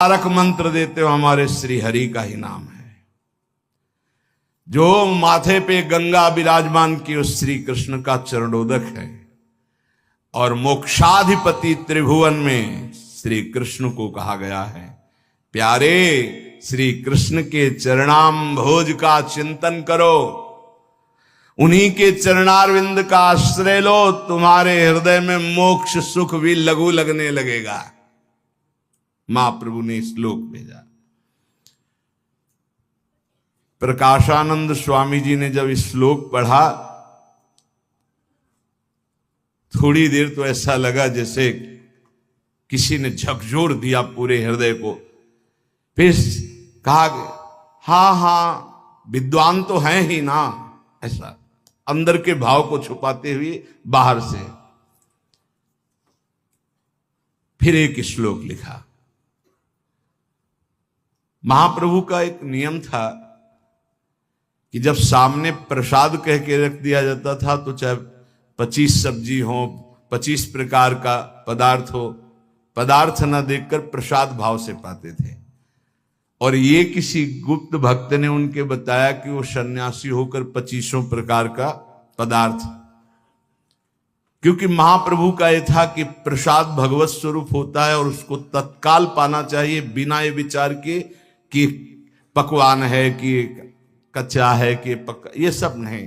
तारक मंत्र देते हो हमारे श्री हरि का ही नाम है। जो माथे पे गंगा विराजमान की उस श्री कृष्ण का चरणोदक है और मोक्षाधिपति त्रिभुवन में श्री कृष्ण को कहा गया है, प्यारे श्री कृष्ण के चरणाम भोज का चिंतन करो, उन्हीं के चरणारविंद का आश्रय लो, तुम्हारे हृदय में मोक्ष सुख भी लघु लगने लगेगा। महाप्रभु ने श्लोक भेजा। प्रकाशानंद स्वामी जी ने जब इस श्लोक पढ़ा, थोड़ी देर तो ऐसा लगा जैसे किसी ने झकझोर दिया पूरे हृदय को। फिर कहा हाँ विद्वान तो हैं ही ना, ऐसा अंदर के भाव को छुपाते हुए बाहर से फिर एक श्लोक लिखा। महाप्रभु का एक नियम था कि जब सामने प्रसाद कह के रख दिया जाता था तो चाहे 25 सब्जी हो, 25 प्रकार का पदार्थ हो, पदार्थ न देखकर प्रसाद भाव से पाते थे। और ये किसी गुप्त भक्त ने उनके बताया कि वो सन्यासी होकर 25 प्रकार का पदार्थ, क्योंकि महाप्रभु का ये था कि प्रसाद भगवत स्वरूप होता है और उसको तत्काल पाना चाहिए, बिना ये विचार के कि पकवान है कि कच्चा है कि पक्का, ये सब नहीं।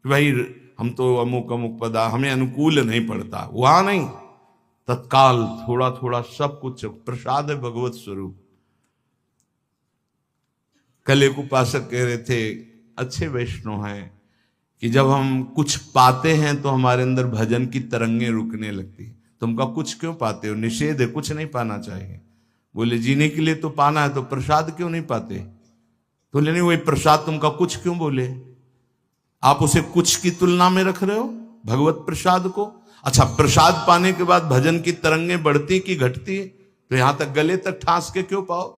भाई हम तो अमुक अमुक पदार्थ हमें अनुकूल नहीं पड़ता, वहां नहीं, तत्काल थोड़ा थोड़ा सब कुछ प्रसाद है, भगवत स्वरूप। कल एक उपासक कह रहे थे, अच्छे वैष्णव हैं, कि जब हम कुछ पाते हैं तो हमारे अंदर भजन की तरंगें रुकने लगती। तुम का कुछ क्यों पाते हो? निषेध है, कुछ नहीं पाना चाहिए। बोले जीने के लिए तो पाना है, तो प्रसाद क्यों नहीं पाते? तो नहीं, वही प्रसाद तुमका कुछ क्यों बोले? आप उसे कुछ की तुलना में रख रहे हो भगवत प्रसाद को। अच्छा, प्रसाद पाने के बाद भजन की तरंगें बढ़ती कि घटती? तो यहां तक गले तक ठांस के क्यों पाओ?